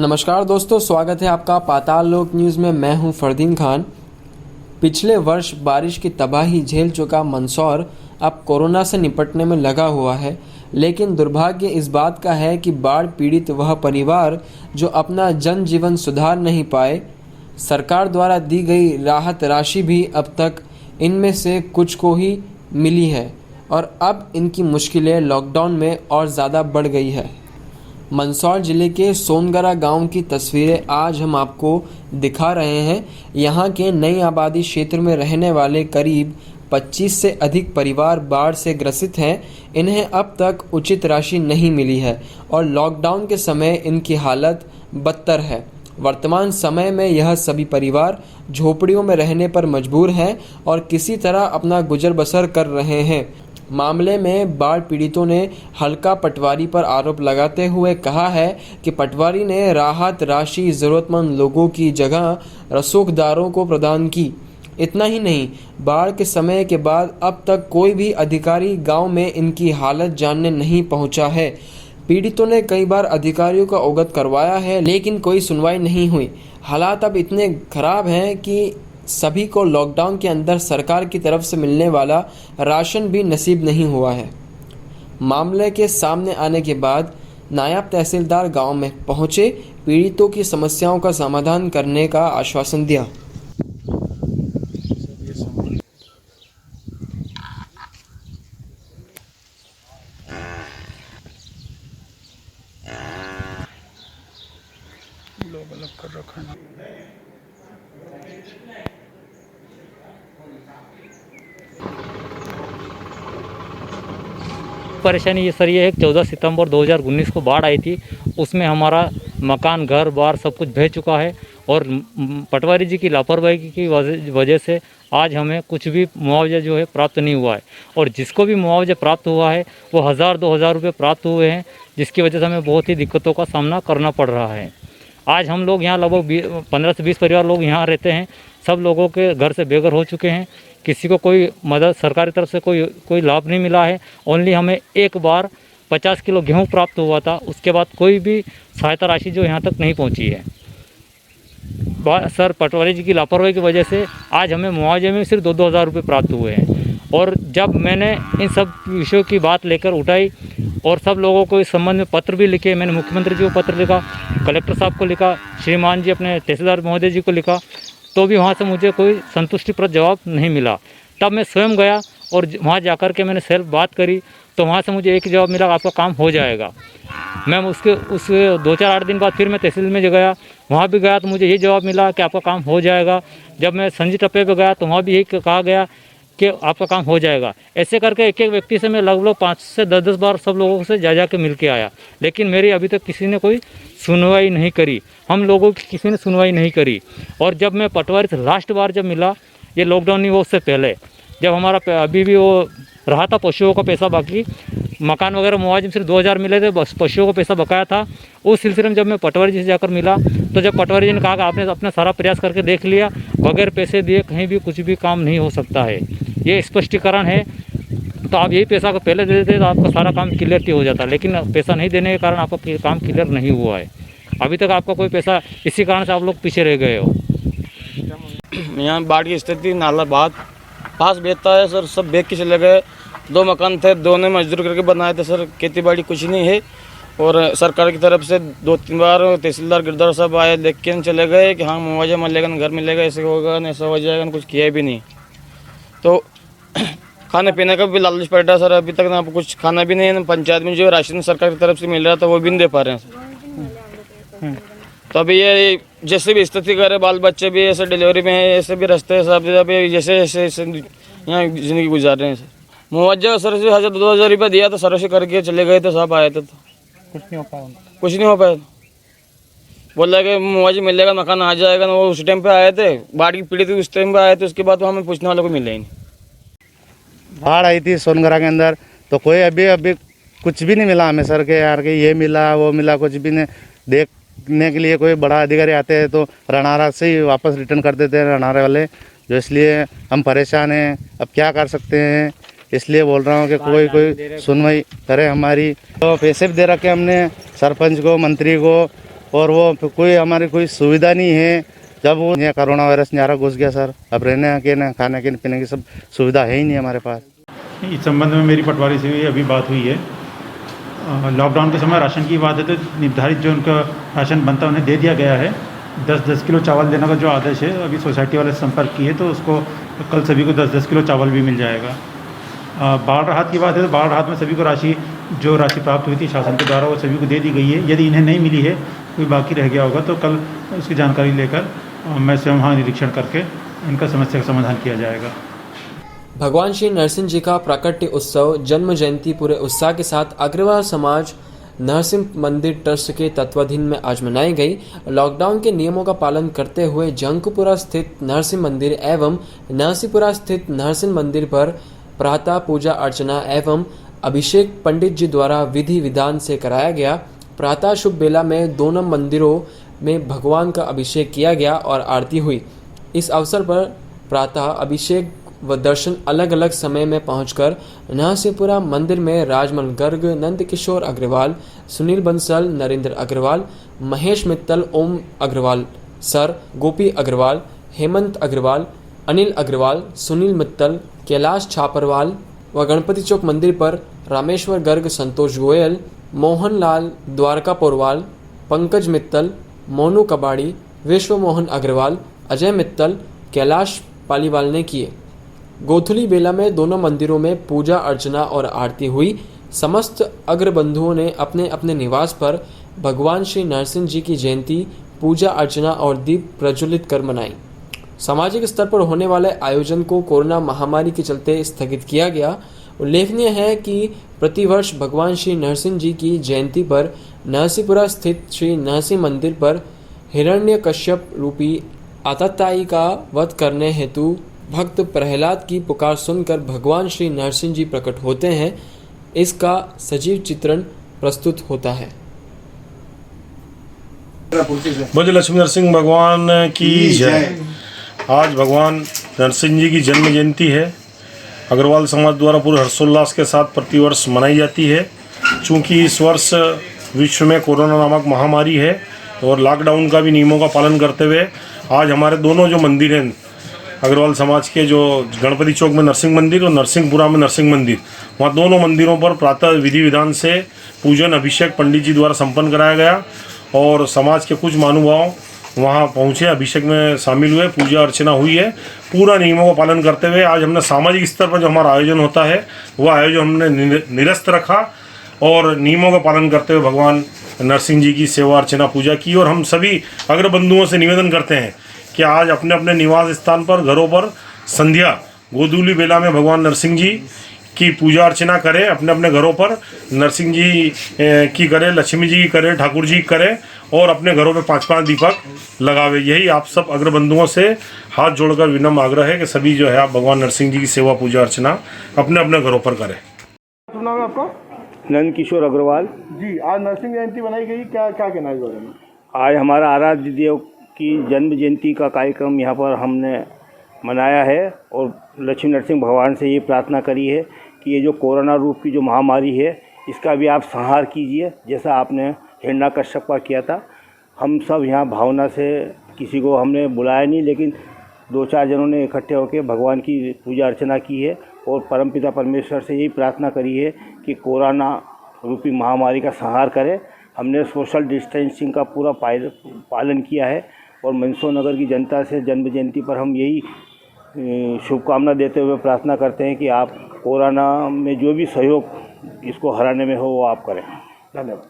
नमस्कार दोस्तों, स्वागत है आपका पाताल लोक न्यूज़ में। मैं हूं फरदीन खान। पिछले वर्ष बारिश की तबाही झेल चुका मंदसौर अब कोरोना से निपटने में लगा हुआ है, लेकिन दुर्भाग्य इस बात का है कि बाढ़ पीड़ित वह परिवार जो अपना जनजीवन सुधार नहीं पाए, सरकार द्वारा दी गई राहत राशि भी अब तक इनमें से कुछ को ही मिली है और अब इनकी मुश्किलें लॉकडाउन में और ज़्यादा बढ़ गई है। मंदसौर जिले के सोनगरा गांव की तस्वीरें आज हम आपको दिखा रहे हैं। यहां के नई आबादी क्षेत्र में रहने वाले करीब 25 से अधिक परिवार बाढ़ से ग्रसित हैं। इन्हें अब तक उचित राशि नहीं मिली है और लॉकडाउन के समय इनकी हालत बदतर है। वर्तमान समय में यह सभी परिवार झोपड़ियों में रहने पर मजबूर हैं और किसी तरह अपना गुजर बसर कर रहे हैं। मामले में बाढ़ पीड़ितों ने हल्का पटवारी पर आरोप लगाते हुए कहा है कि पटवारी ने राहत राशि ज़रूरतमंद लोगों की जगह रसूखदारों को प्रदान की। इतना ही नहीं, बाढ़ के समय के बाद अब तक कोई भी अधिकारी गांव में इनकी हालत जानने नहीं पहुंचा है। पीड़ितों ने कई बार अधिकारियों को अवगत करवाया है, लेकिन कोई सुनवाई नहीं हुई। हालात अब इतने खराब हैं कि सभी को लॉकडाउन के अंदर सरकार की तरफ से मिलने वाला राशन भी नसीब नहीं हुआ है। मामले के सामने आने के बाद नायब तहसीलदार गांव में पहुंचे, पीड़ितों की समस्याओं का समाधान करने का आश्वासन दिया। लोग अलग कर रखा है। परेशानी ये सर ये है कि 14 सितंबर 2019 को बाढ़ आई थी। उसमें हमारा मकान, घर बार सब कुछ बह चुका है और पटवारी जी की लापरवाही की वजह से आज हमें कुछ भी मुआवजा जो है प्राप्त नहीं हुआ है। और जिसको भी मुआवजा प्राप्त हुआ है वो 1000-2000 रुपये प्राप्त हुए हैं, जिसकी वजह से हमें बहुत ही दिक्कतों का सामना करना पड़ रहा है। आज हम लोग यहाँ लगभग 15 से 20 परिवार लोग यहाँ रहते हैं। सब लोगों के घर से बेघर हो चुके हैं। किसी को कोई मदद सरकारी तरफ से कोई लाभ नहीं मिला है। ओनली हमें एक बार 50 किलो गेहूँ प्राप्त हुआ था, उसके बाद कोई भी सहायता राशि जो यहाँ तक नहीं पहुँची है। सर पटवारी जी की लापरवाही की वजह से आज हमें मुआवजे में सिर्फ 2-2 हज़ार रुपये प्राप्त हुए हैं। और जब मैंने इन सब विषयों की बात लेकर उठाई और सब लोगों को इस संबंध में पत्र भी लिखे, मैंने मुख्यमंत्री जी को पत्र लिखा, कलेक्टर साहब को लिखा, श्रीमान जी अपने तहसीलदार महोदय जी को लिखा, तो भी वहाँ से मुझे कोई संतुष्टिप्रद जवाब नहीं मिला। तब मैं स्वयं गया और वहाँ जाकर के मैंने सेल्फ बात करी, तो वहाँ से मुझे एक जवाब मिला, आपका काम हो जाएगा। मैं उस 2-4-8 दिन बाद फिर मैं तहसील में गया, वहाँ भी गया तो मुझे ये जवाब मिला कि आपका काम हो जाएगा। जब मैं संजी टप्पे पे गया तो वहाँ भी यही कहा गया कि आपका काम हो जाएगा। ऐसे करके एक एक व्यक्ति से मैं लगभग 5 से 10 बार सब लोगों से जा के मिल के आया, लेकिन मेरी अभी तक किसी ने कोई सुनवाई नहीं करी। हम लोगों की किसी ने सुनवाई नहीं करी। और जब मैं पटवारी से लास्ट बार जब मिला, ये लॉकडाउन नहीं हुआ उससे पहले, जब हमारा अभी भी वो रहा था पशुओं का पैसा बाकी, मकान वगैरह मुआवजे में सिर्फ 2000 मिले थे, बस पशुओं का पैसा बकाया था। उस सिलसिले में जब मैं पटवारी जी से जाकर मिला, तो जब पटवारी जी ने कहा कि आपने अपना सारा प्रयास करके देख लिया, बगैर पैसे दिए कहीं भी कुछ भी काम नहीं हो सकता है, ये स्पष्टीकरण है। तो आप यही पैसा को पहले दे देते तो आपका सारा काम क्लियर हो जाता, लेकिन पैसा नहीं देने के कारण आपका काम क्लियर नहीं हुआ है। अभी तक आपका कोई पैसा, इसी कारण से आप लोग पीछे रह गए हो। यहाँ बाढ़ की स्थिति, नाला बहुत पास बहता है सर, सब बेच के चले गए। 2 मकान थे, 2 ने मजदूर करके बनाए थे सर। खेती बाड़ी कुछ नहीं है। और सरकार की तरफ से 2-3 बार तहसीलदार गिरदार साहब आए, देख के चले गए कि हाँ मुआवजा मिलेगा, घर मिलेगा, ऐसे होगा, ऐसा हो जाएगा, कुछ किया भी नहीं। तो खाने पीने का भी लालच पड़ा सर, अभी तक ना कुछ खाना भी नहीं है। पंचायत में जो राशन सरकार की तरफ से मिल रहा था वो भी नहीं दे पा रहे हैं सर। तो अभी ये जैसे भी स्थिति करे, बाल बच्चे भी ऐसे डिलीवरी में है, ऐसे भी रास्ते हैं सब, अभी जैसे ऐसे यहाँ ज़िंदगी गुजार रहे हैं सर। मुआवजा सर से 1000-2000 रुपये दिया था, सर से करके चले गए थे, सब आए थे, तो कुछ नहीं हो पाया। बोला कि मुआवजा मिलेगा, मकान आ जाएगा ना। वो उस टाइम पे आए थे, बाढ़ की पीड़ित उस टाइम पे आए थे, उसके बाद तो हमें पूछने वालों को मिले ही नहीं। बाढ़ आई थी सोनगरा के अंदर, तो कोई अभी कुछ भी नहीं मिला हमें सर के यार के ये मिला वो मिला, कुछ भी नहीं। देखने के लिए कोई बड़ा अधिकारी आते हैं तो रनारा से ही वापस रिटर्न कर देते हैं रनारे वाले, जो इसलिए हम परेशान हैं। अब क्या कर सकते हैं, इसलिए बोल रहा हूँ कि कोई सुनवाई करे हमारी। तो पैसे भी दे रखे हमने सरपंच को, मंत्री को, और वो कोई हमारी कोई सुविधा नहीं है। जब वो यहाँ कोरोना वायरस न्यारा घुस गया सर, अब रहने के न खाने के पीने की सब सुविधा है ही नहीं हमारे पास। इस संबंध में मेरी पटवारी से भी अभी बात हुई है। लॉकडाउन के समय राशन की बात है तो निर्धारित जो उनका राशन बनता है उन्हें दे दिया गया है। 10-10 किलो चावल देने का जो आदेश है, अभी सोसाइटी वाले से संपर्क किए तो उसको कल सभी को 10-10 किलो चावल भी मिल जाएगा। बाढ़ राहत की बात है तो बाढ़ राहत में सभी को जो राशि प्राप्त हुई थी शासन के द्वारा वो सभी को दे दी गई है। यदि इन्हें नहीं मिली है, कोई बाकी रह गया होगा तो कल उसकी जानकारी लेकर मैं स्वयं वहाँ निरीक्षण करके इनका समस्या का समाधान किया जाएगा। भगवान श्री नरसिंह जी का प्राकट्य उत्सव जन्म जयंती पूरे उत्साह के साथ अग्रवाल समाज नरसिंह मंदिर ट्रस्ट के तत्वाधीन में आज मनाई गई। लॉकडाउन के नियमों का पालन करते हुए जंगपुरा स्थित नरसिंह मंदिर एवं नरसिंहपुरा स्थित नरसिंह मंदिर पर प्रातः पूजा अर्चना एवं अभिषेक पंडित जी द्वारा विधि विधान से कराया गया। प्रातः शुभ बेला में दोनों मंदिरों में भगवान का अभिषेक किया गया और आरती हुई। इस अवसर पर प्रातः अभिषेक व दर्शन अलग अलग समय में पहुंचकर नरसिंहपुरा मंदिर में राजमल गर्ग, नंद किशोर अग्रवाल, सुनील बंसल, नरेंद्र अग्रवाल, महेश मित्तल, ओम अग्रवाल, सर गोपी अग्रवाल, हेमंत अग्रवाल, अनिल अग्रवाल, सुनील मित्तल, कैलाश छापरवाल व गणपति चौक मंदिर पर रामेश्वर गर्ग, संतोष गोयल, मोहन लाल द्वारका पोरवाल, पंकज मित्तल, मोनू कबाड़ी, विश्व मोहन अग्रवाल, अजय मित्तल, कैलाश पालीवाल ने किए। गोथुली बेला में दोनों मंदिरों में पूजा अर्चना और आरती हुई। समस्त अग्रबंधुओं ने अपने अपने निवास पर भगवान श्री नरसिंह जी की जयंती पूजा अर्चना और दीप प्रज्वलित कर मनाई। सामाजिक स्तर पर होने वाले आयोजन को कोरोना महामारी के चलते स्थगित किया गया। उल्लेखनीय है कि प्रतिवर्ष भगवान श्री नरसिंह जी की जयंती पर नरसिंहपुरा स्थित श्री नरसिंह मंदिर पर हिरण्यकश्यप रूपी आतताई का वध करने हेतु भक्त प्रहलाद की पुकार सुनकर भगवान श्री नरसिंह जी प्रकट होते हैं। इसका सजीव चित्रण प्रस्तुत होता है। बोलिए लक्ष्मी नरसिंह भगवान की जय। आज भगवान नरसिंह जी की जन्म जयंती है। अग्रवाल समाज द्वारा पूरे हर्षोल्लास के साथ प्रतिवर्ष मनाई जाती है। चूँकि इस वर्ष विश्व में कोरोना नामक महामारी है और लॉकडाउन का भी नियमों का पालन करते हुए आज हमारे दोनों जो मंदिर हैं, अग्रवाल समाज के जो गणपति चौक में नरसिंह मंदिर और नरसिंहपुरा में नरसिंह मंदिर, वहाँ दोनों मंदिरों पर प्रातः विधि विधान से पूजन अभिषेक पंडित जी द्वारा संपन्न कराया गया और समाज के कुछ महानुभाव वहाँ पहुँचे, अभिषेक में शामिल हुए, पूजा अर्चना हुई है। पूरा नियमों का पालन करते हुए आज हमने सामाजिक स्तर पर जो हमारा आयोजन होता है वह आयोजन हमने निरस्त रखा और नियमों का पालन करते हुए भगवान नरसिंह जी की सेवा अर्चना पूजा की। और हम सभी अग्रबंधुओं से निवेदन करते हैं कि आज अपने अपने निवास स्थान पर, घरों पर संध्या गोधूली बेला में भगवान नरसिंह जी की पूजा अर्चना करें। अपने अपने घरों पर नरसिंह जी की करें, लक्ष्मी जी की करें, ठाकुर जी की करें और अपने घरों पे 5-5 दीपक लगावे। यही आप सब अग्रबंधुओं से हाथ जोड़कर विनम्र आग्रह है कि सभी जो है आप भगवान नरसिंह जी की सेवा पूजा अर्चना अपने अपने घरों पर करें। नाम है आपका? नंद किशोर अग्रवाल जी, आज नरसिंह जयंती बनाई गई, क्या क्या कहना है इस बारे में? आज हमारा आराध्य देव की जन्म जयंती का कार्यक्रम यहाँ पर हमने मनाया है और लक्ष्मी नरसिंह भगवान से ये प्रार्थना करी है कि ये जो कोरोना रूप की जो महामारी है इसका भी आप संहार कीजिए, जैसा आपने हिरण्यकश्यप का किया था। हम सब यहाँ भावना से, किसी को हमने बुलाया नहीं, लेकिन 2-4 जनों ने इकट्ठे होकर भगवान की पूजा अर्चना की है और परमपिता परमेश्वर से यही प्रार्थना करी है कि कोरोना रूपी महामारी का संहार करे। हमने सोशल डिस्टेंसिंग का पूरा पालन किया है और मंदसौर नगर की जनता से जन्म जयंती पर हम यही शुभकामना देते हुए प्रार्थना करते हैं कि आप कोरोना में जो भी सहयोग इसको हराने में हो वो आप करें। धन्यवाद।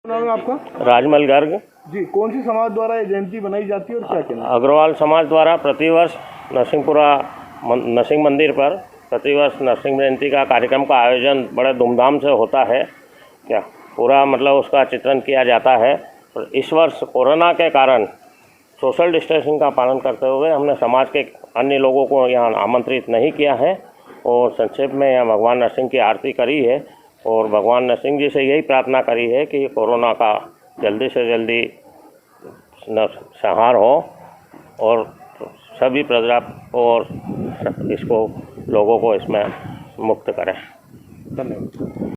नाम है आपका? राजमल गर्ग जी, कौन सी समाज द्वारा ये जयंती बनाई जाती है और क्या कहना? अग्रवाल समाज द्वारा प्रतिवर्ष नरसिंहपुरा नरसिंह मंदिर पर प्रतिवर्ष नरसिंह जयंती का कार्यक्रम का आयोजन बड़े धूमधाम से होता है। क्या पूरा मतलब उसका चित्रण किया जाता है। और इस वर्ष कोरोना के कारण सोशल डिस्टेंसिंग का पालन करते हुए हमने समाज के अन्य लोगों को यहाँ आमंत्रित नहीं किया है और संक्षेप में यहाँ भगवान नरसिंह की आरती करी है और भगवान नरसिंह जी से यही प्रार्थना करी है कि कोरोना का जल्दी से जल्दी संहार हो और सभी प्रजा और इसको लोगों को इसमें मुक्त करें। धन्यवाद।